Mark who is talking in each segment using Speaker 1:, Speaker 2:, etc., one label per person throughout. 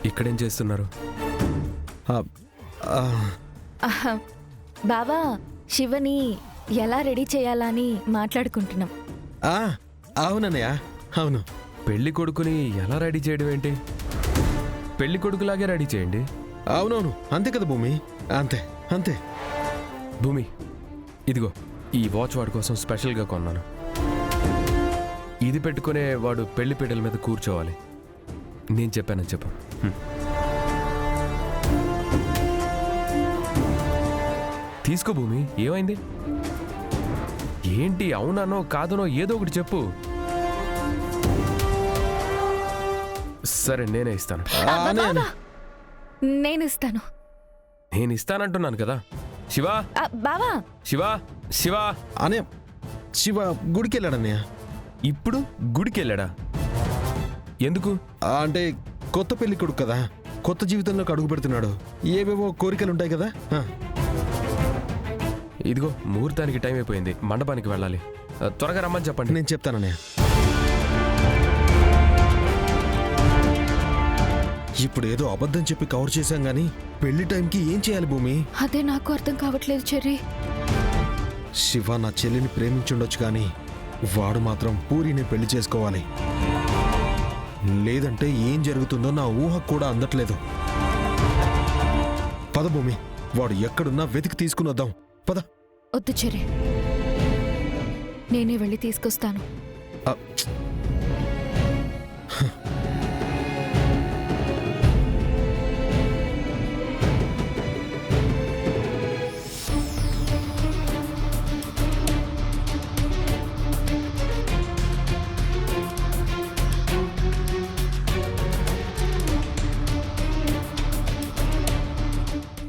Speaker 1: ఇక్కడేం చేస్తున్నారు?
Speaker 2: బావా, శివని ఎలా రెడీ చేయాలని మాట్లాడుకుంటున్నాం.
Speaker 3: అవునన్నయ్య, అవును.
Speaker 1: పెళ్లి కొడుకుని ఎలా రెడీ చేయడం ఏంటి? పెళ్లి కొడుకులాగే రెడీ చేయండి.
Speaker 3: అవునవును, అంతే కదా భూమి, అంతే అంతే.
Speaker 1: భూమి, ఇదిగో ఈ వాచ్ వాడి కోసం స్పెషల్గా కొన్నాను. ఇది పెట్టుకునే వాడు పెళ్లి పీటల మీద కూర్చోవాలి. నేను చెప్పానని చెప్పు. తీసుకో భూమి, ఏమైంది? ఏంటి అవునానో కాదనో ఏదో ఒకటి చెప్పు. సరే నేనే ఇస్తాను.
Speaker 2: నేను ఇస్తాను.
Speaker 1: నేను ఇస్తానంటున్నాను కదా. శివా,
Speaker 2: బావా,
Speaker 1: శివా, శివా
Speaker 3: అనే శివ గుడికి వెళ్ళాడన్నయ్య.
Speaker 1: ఇప్పుడు గుడికి వెళ్ళాడా? ఎందుకు?
Speaker 3: అంటే కొత్త పెళ్లి కొడుకు కదా, కొత్త జీవితంలోకి అడుగు పెడుతున్నాడు. ఏవేవో కోరికలు ఉంటాయి కదా.
Speaker 1: ఇదిగో ముహూర్తానికి టైం అయిపోయింది, మండపానికి వెళ్ళాలి. త్వరగా రమ్మని చెప్పండి.
Speaker 3: నేను చెప్తానన్నయ్య. ఇప్పుడు ఏదో అబద్ధం చెప్పి కవర్ చేశాం గానీ పెళ్లి టైంకి ఏం చేయాలి భూమి?
Speaker 2: అదే నాకు అర్థం కావట్లేదు చెర్రీ.
Speaker 3: శివ నా చెల్లిని ప్రేమించుండొచ్చు కానీ వాడు మాత్రం పూరిని పెళ్లి చేసుకోవాలి. లేదంటే ఏం జరుగుతుందో నా ఊహ కూడా అందట్లేదు. పద భూమి, వాడు ఎక్కడున్నా వెతికి తీసుకుని వద్దాం. పద.
Speaker 2: వద్దు చెర్రీ, నేనే వెళ్ళి తీసుకొస్తాను.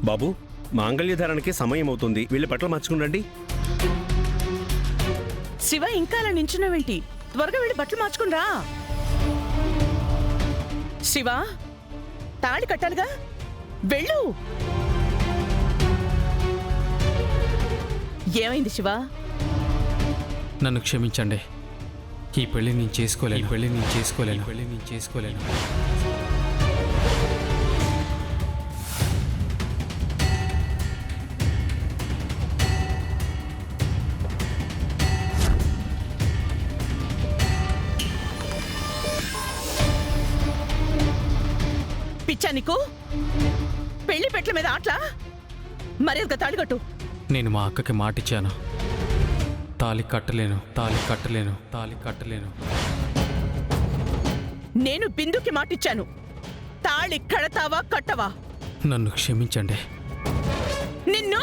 Speaker 4: బాబు, మాంగళ్యధారణకి సమయం అవుతుంది, వీళ్ళ బట్టలు మార్చుకుండండి.
Speaker 5: శివ, ఇంకా అలా నించున్నావేంటి? త్వరగా వెళ్ళి బట్టలు మార్చుకునిరా. శివ, తాళి కట్టాలిగా, వెళ్ళు. ఏమైంది శివ?
Speaker 6: నన్ను క్షమించండి. ఈ పెళ్లి నేను చేసుకోలేను.
Speaker 5: పిచ్చా నీకు? పెళ్లి పెట్ల మీద ఆటలా? మర్యాదగా తాళి కట్టు.
Speaker 6: నేను మా అక్కకి మాటిచ్చాను, తాళి కట్టలేను.
Speaker 5: నేను బిందుకి మాటిచ్చాను, తాళి కడతావా కట్టవా?
Speaker 6: నన్ను క్షమించండి.
Speaker 5: నిన్ను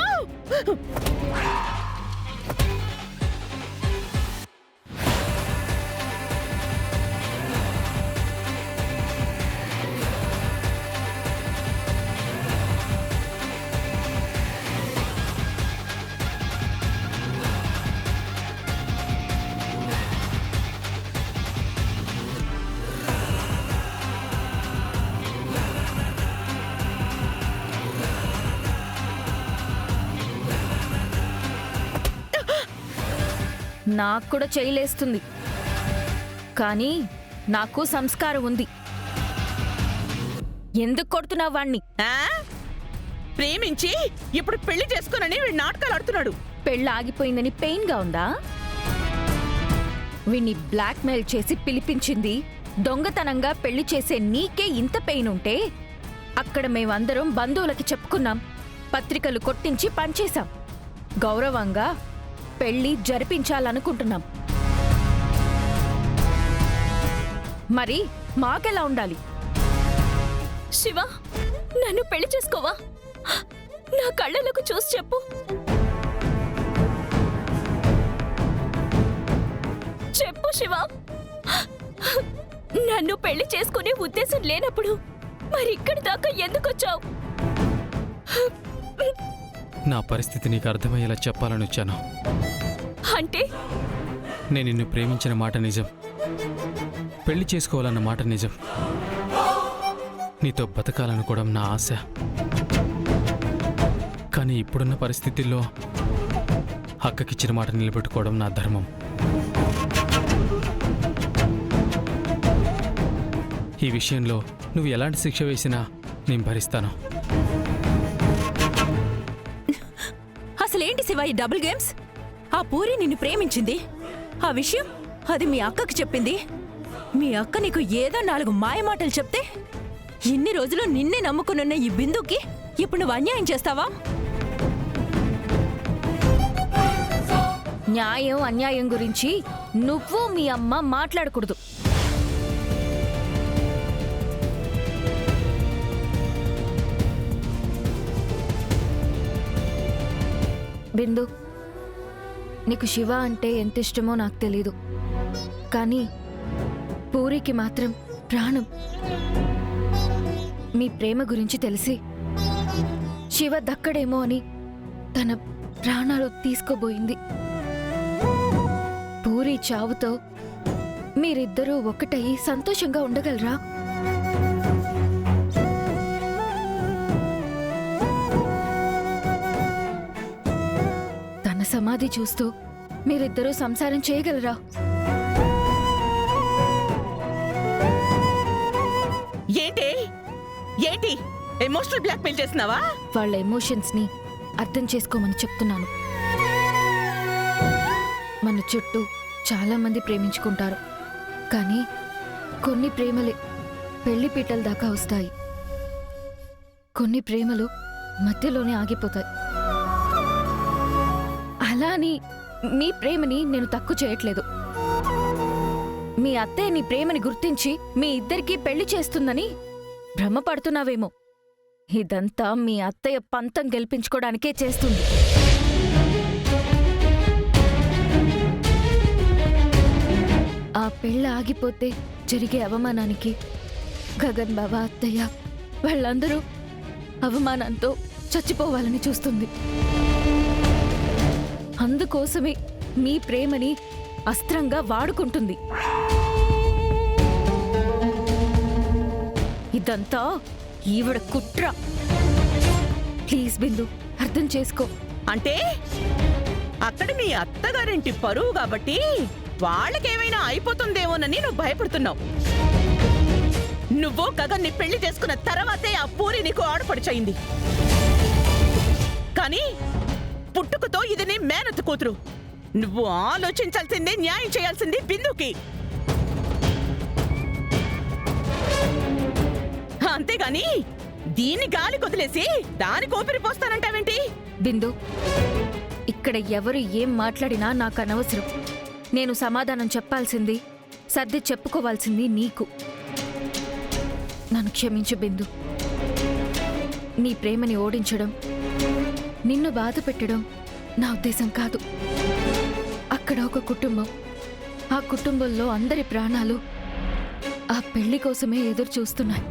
Speaker 2: నాకు కూడా చేయలేస్తుంది, కానీ నాకు సంస్కారం ఉంది. ఎందుకు కొడుతున్నావు వాణ్ణి?
Speaker 5: ప్రేమించి ఇప్పుడు పెళ్లి చేసుకోనని వీడు నాటకాలు ఆడుతున్నాడు.
Speaker 2: పెళ్ళి ఆగిపోయిందని పెయిన్ గా ఉందా? వీణ్ణి బ్లాక్ మెయిల్ చేసి పిలిపించింది, దొంగతనంగా పెళ్లి చేసే నీకే ఇంత పెయిన్ ఉంటే అక్కడ మేమందరం బంధువులకి చెప్పుకున్నాం, పత్రికలు కొట్టించి పనిచేశాం, గౌరవంగా పెళ్లి జరిపించాలనుకుంటున్నాం. మరి మాకెలా ఉండాలి?
Speaker 7: శివ, నన్ను పెళ్లి చేసుకోవా? నా కళ్ళలోకి చూసి చెప్పు. చెప్పు శివ. నన్ను పెళ్లి చేసుకునే ఉద్దేశం లేనప్పుడు మరి ఇక్కడి దాకా ఎందుకొచ్చావు?
Speaker 6: నా పరిస్థితి నీకు అర్థమయ్యేలా చెప్పాలని వచ్చాను.
Speaker 7: అంటే
Speaker 6: నేను నిన్ను ప్రేమించిన మాట నిజం, పెళ్లి చేసుకోవాలన్న మాట నిజం, నీతో బతకాలనుకోవడం నా ఆశ. కానీ ఇప్పుడున్న పరిస్థితుల్లో అక్కకిచ్చిన మాట నిలబెట్టుకోవడం నా ధర్మం. ఈ విషయంలో నువ్వు ఎలాంటి శిక్ష వేసినా నేను భరిస్తాను.
Speaker 8: అసలేంటి శివ ఈ డబుల్ గేమ్స్? ఆ పూరి నిన్ను ప్రేమించింది, ఆ విషయం అది మీ అక్కకి చెప్పింది. మీ అక్క నీకు ఏదో 4 మాయమాటలు చెప్తే ఇన్ని రోజులు నిన్నే నమ్ముకునున్న ఈ బిందుకి ఇప్పుడు నువ్వు అన్యాయం చేస్తావా?
Speaker 2: న్యాయం అన్యాయం గురించి నువ్వు మీ అమ్మ మాట్లాడకూడదు. బిందు, నీకు శివ అంటే ఎంత ఇష్టమో నాకు తెలీదు, కానీ పూరికి మాత్రం ప్రాణం. మీ ప్రేమ గురించి తెలిసి శివ దక్కడేమో అని తన ప్రాణాలు తీసుకోబోయింది. పూరి చావుతో మీరిద్దరూ ఒకటయి సంతోషంగా ఉండగలరా? తన సమాధి చూస్తూ మీరిద్దరూ సంసారం చేయగలరా?
Speaker 5: ఏంటి ఏంటి ఎమోషనల్ బ్లాక్మెయిల్ చేస్తున్నావా?
Speaker 2: వాళ్ళ ఎమోషన్స్ ని అర్థం చేసుకోమని చెప్తున్నాను. మన చుట్టూ చాలా మంది ప్రేమించుకుంటారు, కానీ కొన్ని ప్రేమలే పెళ్లి పీటల దాకా వస్తాయి. కొన్ని ప్రేమలు మధ్యలోనే ఆగిపోతాయి. అలా అని మీ ప్రేమని నేను తక్కువ చేయట్లేదు. మీ అత్తయ్య నీ ప్రేమని గుర్తించి మీ ఇద్దరికీ పెళ్లి చేస్తుందని భ్రమపడుతున్నావేమో. ఇదంతా మీ అత్తయ్య పంతం గెలిపించుకోవడానికే చేస్తుంది. ఆ పెళ్ళ ఆగిపోతే జరిగే అవమానానికి గగన్ బావ, అత్తయ్య వాళ్ళందరూ అవమానంతో చచ్చిపోవాలని చూస్తుంది. అందుకోసమే మీ ప్రేమని అస్త్రంగా వాడుకుంటుంది. ఇదంతా ఈవిడ కుట్ర. ప్లీజ్ బిందు, అర్థం చేసుకో.
Speaker 5: అంటే అక్కడ మీ అత్తగారింటి పరువు కాబట్టి వాళ్ళకేమైనా అయిపోతుందేమోనని నువ్వు భయపడుతున్నావు. నువ్వు గగన్ని పెళ్లి చేసుకున్న తర్వాతే ఆ పూరి నీకు ఆడపడిచయింది. కానీ పుట్టుకతో ఇది నీ మేనత్త కూతురు. నువ్వు ఆలోచించాల్సిందే, న్యాయం చేయాల్సింది బిందుకి. అంతేగాని దీన్ని గాలి కొదిలేసి దాని కోపిరి పోస్తానంటావేంటి?
Speaker 2: బిందు, ఇక్కడ ఎవరు ఏం మాట్లాడినా నాకు అనవసరం. నేను సమాధానం చెప్పాల్సింది, సర్ది చెప్పుకోవాల్సింది నీకు. నన్ను క్షమించు బిందు. నీ ప్రేమని ఓడించడం, నిన్ను బాధ పెట్టడం నా ఉద్దేశం కాదు. అక్కడ ఒక కుటుంబం, ఆ కుటుంబంలో అందరి ప్రాణాలు ఆ పెళ్లి కోసమే ఎదురు చూస్తున్నాయి.